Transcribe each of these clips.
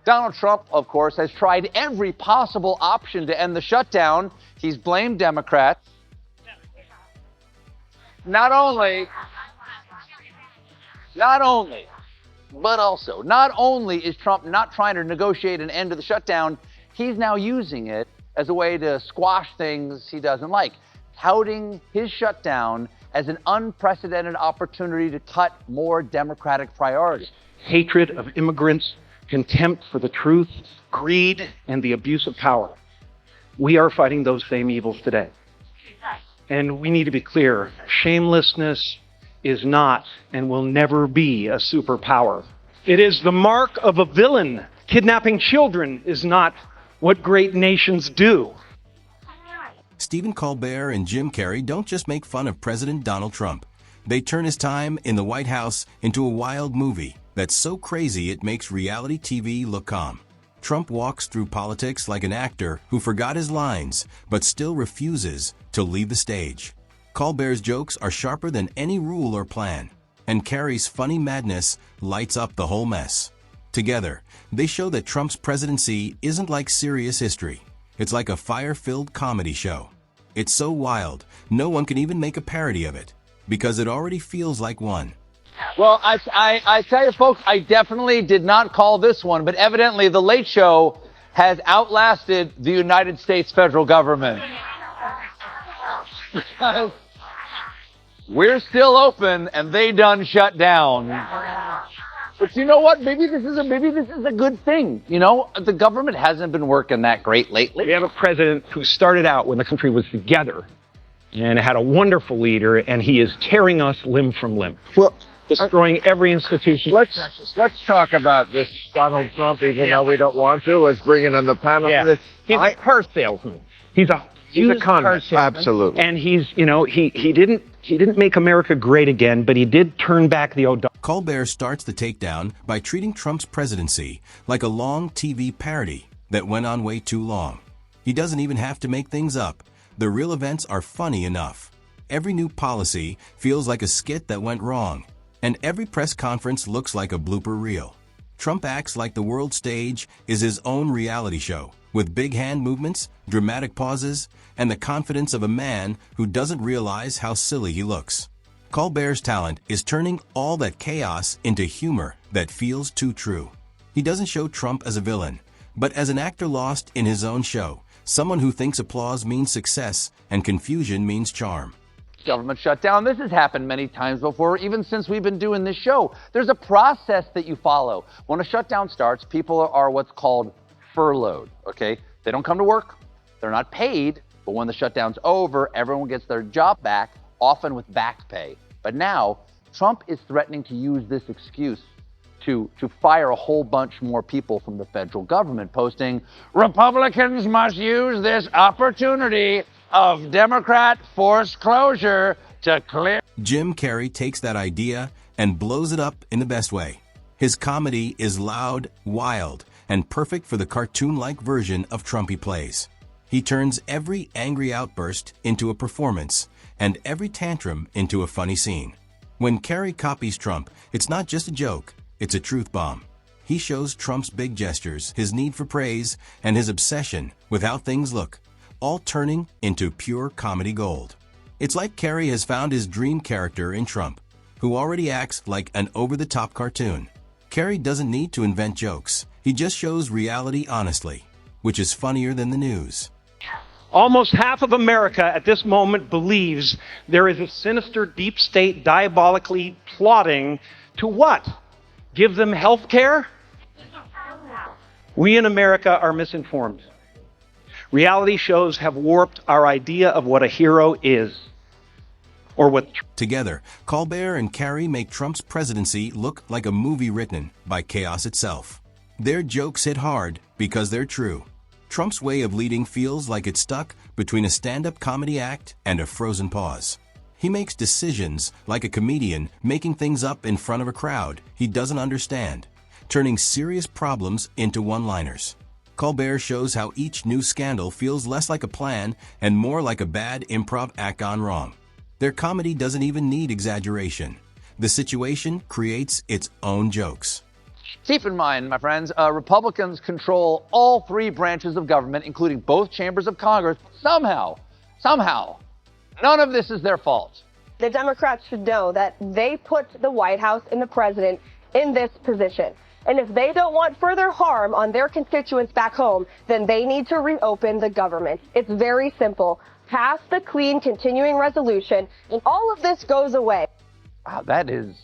Donald Trump, of course, has tried every possible option to end the shutdown. He's blamed Democrats. Not only is Trump not trying to negotiate an end to the shutdown, he's now using it as a way to squash things he doesn't like, touting his shutdown as an unprecedented opportunity to cut more Democratic priorities. Hatred of immigrants, contempt for the truth, greed, and the abuse of power. We are fighting those same evils today. And we need to be clear, shamelessness is not and will never be a superpower. It is the mark of a villain. Kidnapping children is not what great nations do. Stephen Colbert and Jim Carrey don't just make fun of President Donald Trump. They turn his time in the White House into a wild movie that's so crazy it makes reality TV look calm. Trump walks through politics like an actor who forgot his lines but still refuses to leave the stage. Colbert's jokes are sharper than any rule or plan, and Carrey's funny madness lights up the whole mess. Together, they show that Trump's presidency isn't like serious history. It's like a fire-filled comedy show. It's so wild, no one can even make a parody of it, because it already feels like one. Well, I tell you, folks, I definitely did not call this one, but evidently The Late Show has outlasted the United States federal government. We're still open, and they done shut down. But you know what? Maybe this is a good thing. You know, the government hasn't been working that great lately. We have a president who started out when the country was together and had a wonderful leader, and he is tearing us limb from limb. Well, destroying every institution. Let's talk about this Donald Trump, even though we don't want to. Let's bring it on the panel. Yeah. He's a car salesman. He's a con man. Absolutely. And he's, you know, he didn't make America great again, but he did turn back the O'Donnell. Colbert starts the takedown by treating Trump's presidency like a long TV parody that went on way too long. He doesn't even have to make things up. The real events are funny enough. Every new policy feels like a skit that went wrong, and every press conference looks like a blooper reel. Trump acts like the world stage is his own reality show, with big hand movements, dramatic pauses, and the confidence of a man who doesn't realize how silly he looks. Colbert's talent is turning all that chaos into humor that feels too true. He doesn't show Trump as a villain, but as an actor lost in his own show, someone who thinks applause means success and confusion means charm. Government shutdown. This has happened many times before, even since we've been doing this show. There's a process that you follow. When a shutdown starts, people are what's called furloughed, okay? They don't come to work, they're not paid, but when the shutdown's over, everyone gets their job back, often with back pay. But now, Trump is threatening to use this excuse to fire a whole bunch more people from the federal government, posting, "Republicans must use this opportunity of Democrat forced closure to clear." Jim Carrey takes that idea and blows it up in the best way. His comedy is loud, wild, and perfect for the cartoon-like version of Trump he plays. He turns every angry outburst into a performance, and every tantrum into a funny scene. When Carrey copies Trump, it's not just a joke, it's a truth bomb. He shows Trump's big gestures, his need for praise, and his obsession with how things look, all turning into pure comedy gold. It's like Carrey has found his dream character in Trump, who already acts like an over-the-top cartoon. Carrey doesn't need to invent jokes. He just shows reality honestly, which is funnier than the news. Almost half of America at this moment believes there is a sinister deep state diabolically plotting to what? Give them health care? We in America are misinformed. Reality shows have warped our idea of what a hero is, or what. Together, Colbert and Carrey make Trump's presidency look like a movie written by chaos itself. Their jokes hit hard because they're true. Trump's way of leading feels like it's stuck between a stand-up comedy act and a frozen pause. He makes decisions like a comedian making things up in front of a crowd he doesn't understand, turning serious problems into one-liners. Colbert shows how each new scandal feels less like a plan and more like a bad improv act gone wrong. Their comedy doesn't even need exaggeration. The situation creates its own jokes. Keep in mind, my friends, Republicans control all three branches of government, including both chambers of Congress. Somehow, none of this is their fault. The Democrats should know that they put the White House and the president in this position. And if they don't want further harm on their constituents back home, then they need to reopen the government. It's very simple. Pass the clean continuing resolution, and all of this goes away. Wow, that is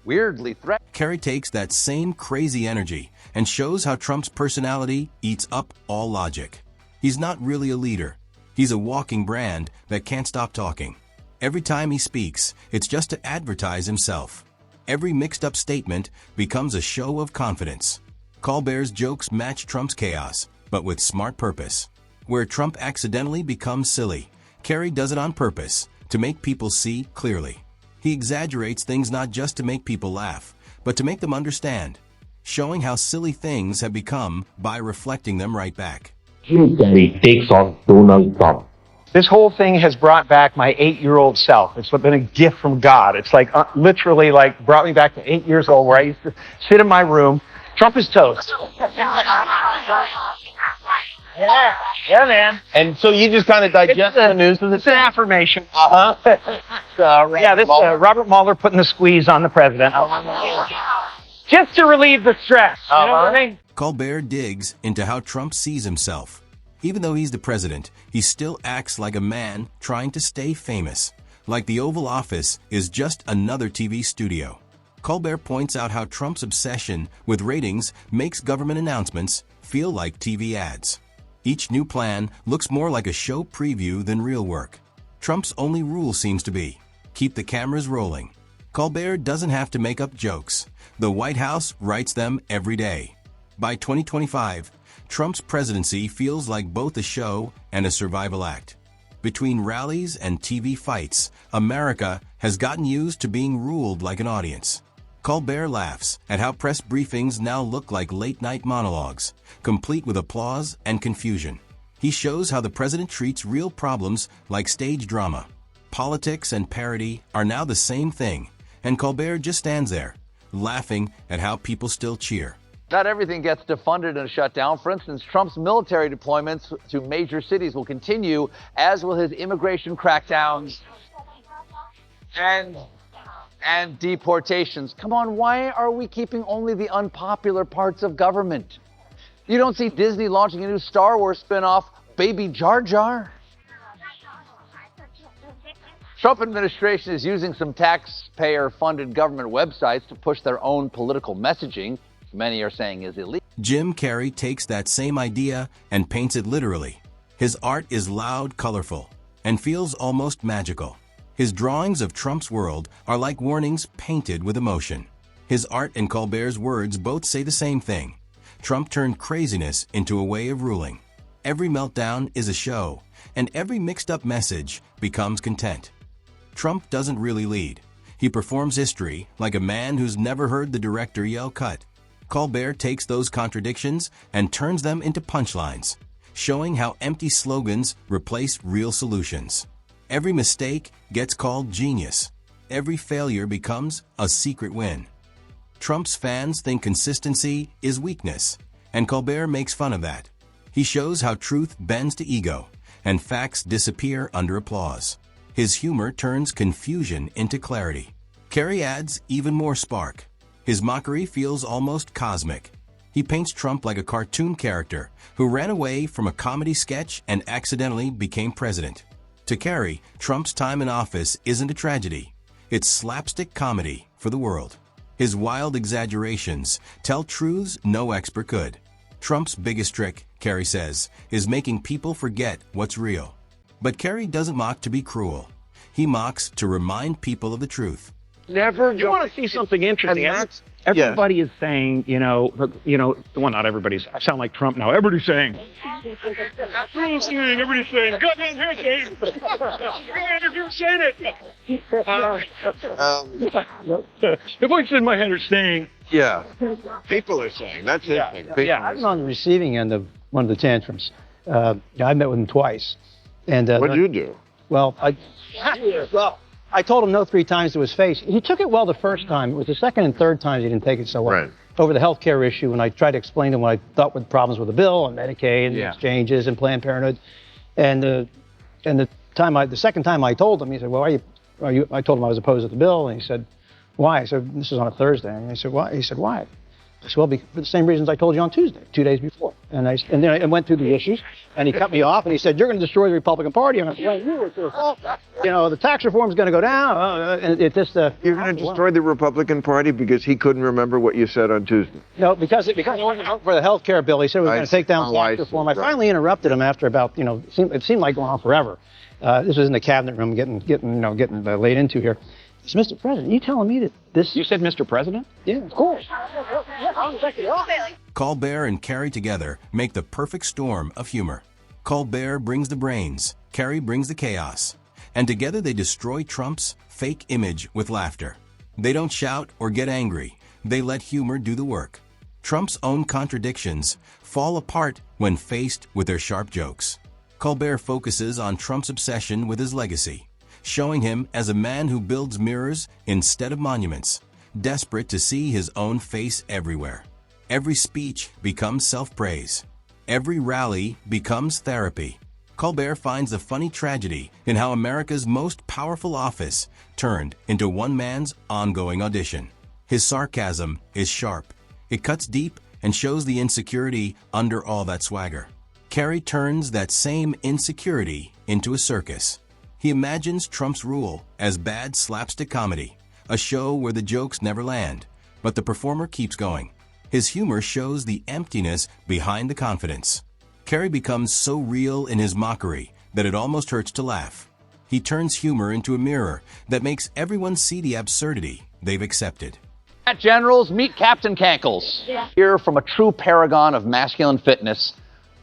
weirdly threatening. Carrey takes that same crazy energy and shows how Trump's personality eats up all logic. He's not really a leader. He's a walking brand that can't stop talking. Every time he speaks, it's just to advertise himself. Every mixed-up statement becomes a show of confidence. Colbert's jokes match Trump's chaos, but with smart purpose. Where Trump accidentally becomes silly, Carrey does it on purpose, to make people see clearly. He exaggerates things not just to make people laugh, but to make them understand, showing how silly things have become by reflecting them right back. Jim Carrey takes on Donald Trump. This whole thing has brought back my 8-year-old self. It's been a gift from God. It's like literally like brought me back to 8 years old, where I used to sit in my room. Trump is toast. Yeah, man. And so you just kind of digest the news. It's an affirmation. Robert Mueller putting the squeeze on the president. Just to relieve the stress. You know what I mean? Colbert digs into how Trump sees himself. Even though he's the president, he still acts like a man trying to stay famous, like the Oval Office is just another TV studio. Colbert points out how Trump's obsession with ratings makes government announcements feel like TV ads. Each new plan looks more like a show preview than real work. Trump's only rule seems to be, keep the cameras rolling. Colbert doesn't have to make up jokes. The White House writes them every day. By 2025, Trump's presidency feels like both a show and a survival act. Between rallies and TV fights, America has gotten used to being ruled like an audience. Colbert laughs at how press briefings now look like late-night monologues, complete with applause and confusion. He shows how the president treats real problems like stage drama. Politics and parody are now the same thing, and Colbert just stands there, laughing at how people still cheer. Not everything gets defunded and shut down. For instance, Trump's military deployments to major cities will continue, as will his immigration crackdowns and deportations. Come on, why are we keeping only the unpopular parts of government? You don't see Disney launching a new Star Wars spinoff, Baby Jar Jar? Trump administration is using some taxpayer-funded government websites to push their own political messaging. Many are saying is illegal. Jim Carrey takes that same idea and paints it literally. His art is loud, colorful, and feels almost magical. His drawings of Trump's world are like warnings painted with emotion. His art and Colbert's words both say the same thing. Trump turned craziness into a way of ruling. Every meltdown is a show, and every mixed-up message becomes content. Trump doesn't really lead. He performs history like a man who's never heard the director yell cut. Colbert takes those contradictions and turns them into punchlines, showing how empty slogans replace real solutions. Every mistake gets called genius. Every failure becomes a secret win. Trump's fans think consistency is weakness, and Colbert makes fun of that. He shows how truth bends to ego, and facts disappear under applause. His humor turns confusion into clarity. Carrey adds even more spark. His mockery feels almost cosmic. He paints Trump like a cartoon character who ran away from a comedy sketch and accidentally became president. To Carrey, Trump's time in office isn't a tragedy. It's slapstick comedy for the world. His wild exaggerations tell truths no expert could. Trump's biggest trick, Carrey says, is making people forget what's real. But Carrey doesn't mock to be cruel. He mocks to remind people of the truth. Never. You want to see something interesting? Everybody is saying, well, not everybody's. I sound like Trump now. Everybody's saying. Everybody's saying. Go ahead, here, saying. Go ahead, you're saying it. The voices in my head are saying. Yeah. People are saying. That's it. Yeah, I was on the receiving end of one of the tantrums. I met with him twice. And what did you do? Well, I told him no 3 times to his face. He took it well the first time. It was the second and third time he didn't take it so well. Right. over the health care issue, and I tried to explain to him what I thought were the problems with the bill and Medicaid and exchanges and Planned Parenthood. And the second time I told him, he said, well, I told him I was opposed to the bill, and he said, why? I said, this is on a Thursday. And I said, why? He said, why? I said, well, for the same reasons I told you on Tuesday, 2 days before. And then I went through the issues, and he cut me off, and he said, you're going to destroy the Republican Party. And I said, well, you know, the tax reform is going to go down. You're going to destroy the Republican Party because he couldn't remember what you said on Tuesday? No, because he wanted to vote for the health care bill. He said we were going to take down tax reform. I finally interrupted him after about, it seemed like going on forever. This was in the cabinet room, getting laid into here. I said, Mr. President, you telling me that this... You said Mr. President? Yeah, of course. Colbert and Carrey together make the perfect storm of humor. Colbert brings the brains, Carrey brings the chaos. And together they destroy Trump's fake image with laughter. They don't shout or get angry. They let humor do the work. Trump's own contradictions fall apart when faced with their sharp jokes. Colbert focuses on Trump's obsession with his legacy, showing him as a man who builds mirrors instead of monuments, desperate to see his own face everywhere. Every speech becomes self-praise. Every rally becomes therapy. Colbert finds a funny tragedy in how America's most powerful office turned into one man's ongoing audition. His sarcasm is sharp. It cuts deep and shows the insecurity under all that swagger. Carrey turns that same insecurity into a circus. He imagines Trump's rule as bad slapstick comedy, a show where the jokes never land, but the performer keeps going. His humor shows the emptiness behind the confidence. Carrey becomes so real in his mockery that it almost hurts to laugh. He turns humor into a mirror that makes everyone see the absurdity they've accepted. At Generals, meet Captain Cankles. Here from a true paragon of masculine fitness,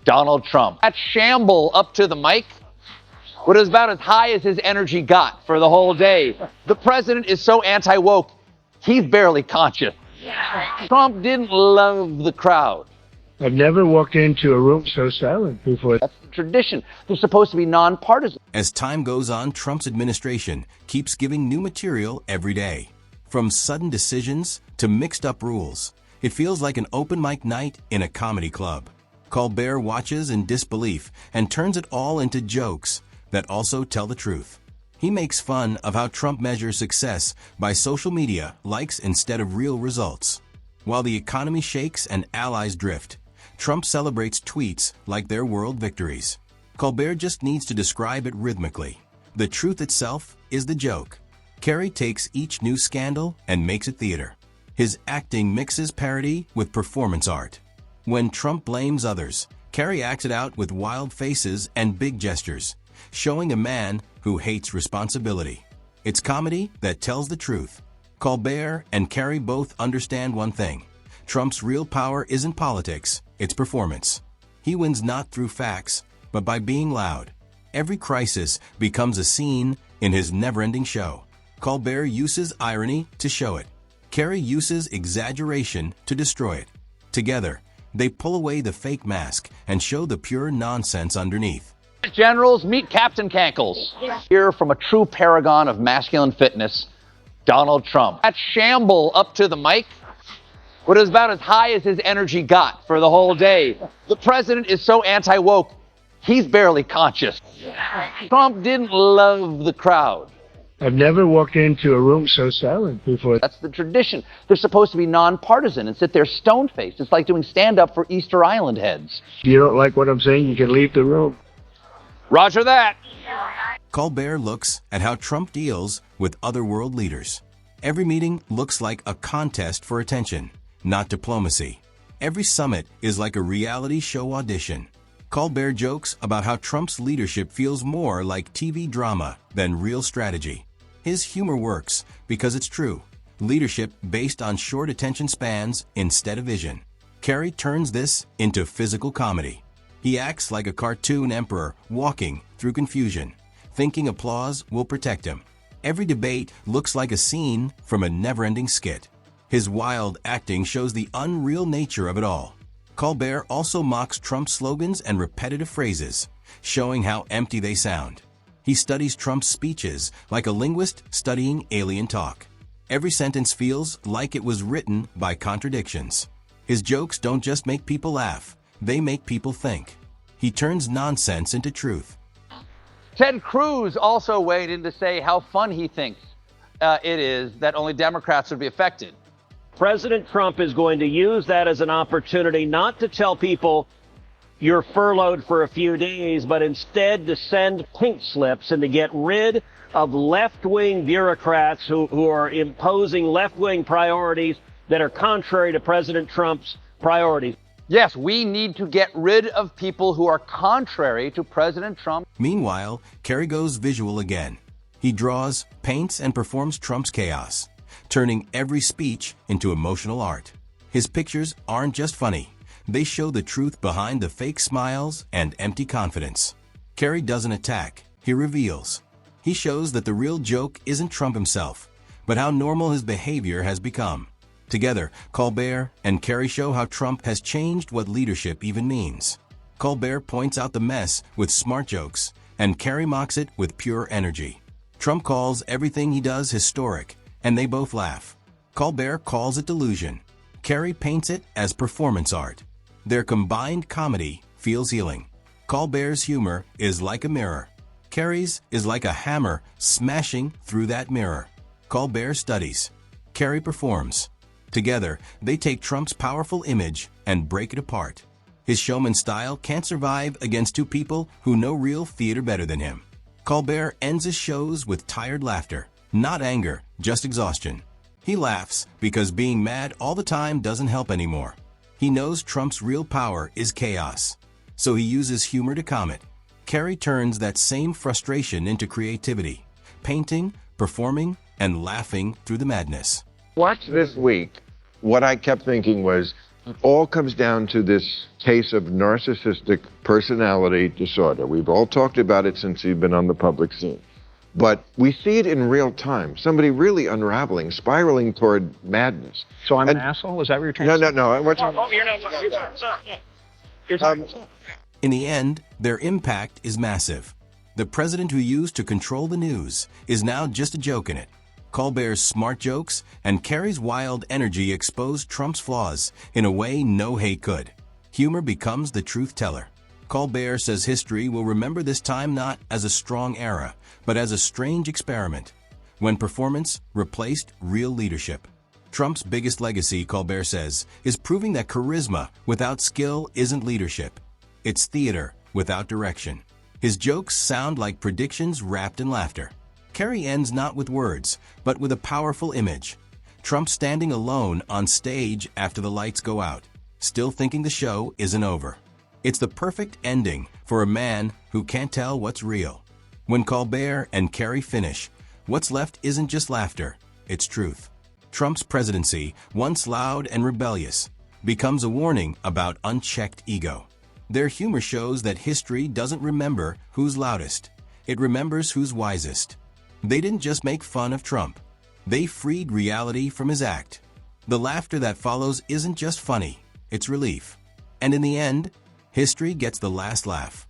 Donald Trump. At Shamble up to the mic, what is about as high as his energy got for the whole day. The president is so anti-woke, he's barely conscious. Trump didn't love the crowd. I've never walked into a room so silent before. That's the tradition. They're supposed to be nonpartisan. As time goes on, Trump's administration keeps giving new material every day. From sudden decisions to mixed-up rules, it feels like an open mic night in a comedy club. Colbert watches in disbelief and turns it all into jokes that also tell the truth. He makes fun of how Trump measures success by social media likes instead of real results. While the economy shakes and allies drift, Trump celebrates tweets like their world victories. Colbert just needs to describe it rhythmically. The truth itself is the joke. Carrey takes each new scandal and makes it theater. His acting mixes parody with performance art. When Trump blames others, Carrey acts it out with wild faces and big gestures, showing a man who hates responsibility. It's comedy that tells the truth. Colbert and Carrey both understand one thing. Trump's real power isn't politics, it's performance. He wins not through facts, but by being loud. Every crisis becomes a scene in his never-ending show. Colbert uses irony to show it. Carrey uses exaggeration to destroy it. Together, they pull away the fake mask and show the pure nonsense underneath. Generals, meet Captain Cankles. Here from a true paragon of masculine fitness, Donald Trump. At Shamble up to the mic, what is about as high as his energy got for the whole day. The president is so anti-woke, he's barely conscious. Trump didn't love the crowd. I've never walked into a room so silent before. That's the tradition. They're supposed to be nonpartisan and sit there stone-faced. It's like doing stand-up for Easter Island heads. If you don't like what I'm saying, you can leave the room. Roger that. Colbert looks at how Trump deals with other world leaders. Every meeting looks like a contest for attention, not diplomacy. Every summit is like a reality show audition. Colbert jokes about how Trump's leadership feels more like TV drama than real strategy. His humor works because it's true. Leadership based on short attention spans instead of vision. Carrey turns this into physical comedy. He acts like a cartoon emperor walking through confusion, thinking applause will protect him. Every debate looks like a scene from a never-ending skit. His wild acting shows the unreal nature of it all. Colbert also mocks Trump's slogans and repetitive phrases, showing how empty they sound. He studies Trump's speeches like a linguist studying alien talk. Every sentence feels like it was written by contradictions. His jokes don't just make people laugh, they make people think. He turns nonsense into truth. Ted Cruz also weighed in to say how fun he thinks it is that only Democrats would be affected. President Trump is going to use that as an opportunity not to tell people you're furloughed for a few days, but instead to send pink slips and to get rid of left-wing bureaucrats who are imposing left-wing priorities that are contrary to President Trump's priorities. Yes, we need to get rid of people who are contrary to President Trump. Meanwhile, Carrey goes visual again. He draws, paints, and performs Trump's chaos, turning every speech into emotional art. His pictures aren't just funny. They show the truth behind the fake smiles and empty confidence. Carrey doesn't attack, he reveals. He shows that the real joke isn't Trump himself, but how normal his behavior has become. Together, Colbert and Carrey show how Trump has changed what leadership even means. Colbert points out the mess with smart jokes, and Carrey mocks it with pure energy. Trump calls everything he does historic, and they both laugh. Colbert calls it delusion. Carrey paints it as performance art. Their combined comedy feels healing. Colbert's humor is like a mirror. Carrey's is like a hammer smashing through that mirror. Colbert studies. Carrey performs. Together, they take Trump's powerful image and break it apart. His showman style can't survive against two people who know real theater better than him. Colbert ends his shows with tired laughter, not anger, just exhaustion. He laughs because being mad all the time doesn't help anymore. He knows Trump's real power is chaos, so he uses humor to calm it. Carrey turns that same frustration into creativity, painting, performing, and laughing through the madness. Watch this week. What I kept thinking was, it all comes down to this case of narcissistic personality disorder. We've all talked about it since you've been on the public scene. But we see it in real time. Somebody really unraveling, spiraling toward madness. So I'm an asshole? Is that what you're trying to say? No. You're talking. In the end, their impact is massive. The president who used to control the news is now just a joke in it. Colbert's smart jokes and Carrey's wild energy expose Trump's flaws in a way no hate could. Humor becomes the truth teller. Colbert says history will remember this time not as a strong era, but as a strange experiment, when performance replaced real leadership. Trump's biggest legacy, Colbert says, is proving that charisma without skill isn't leadership. It's theater without direction. His jokes sound like predictions wrapped in laughter. Carrey ends not with words, but with a powerful image. Trump standing alone on stage after the lights go out, still thinking the show isn't over. It's the perfect ending for a man who can't tell what's real. When Colbert and Carrey finish, what's left isn't just laughter, it's truth. Trump's presidency, once loud and rebellious, becomes a warning about unchecked ego. Their humor shows that history doesn't remember who's loudest, it remembers who's wisest. They didn't just make fun of Trump, they freed reality from his act. The laughter that follows isn't just funny, it's relief. And in the end, history gets the last laugh.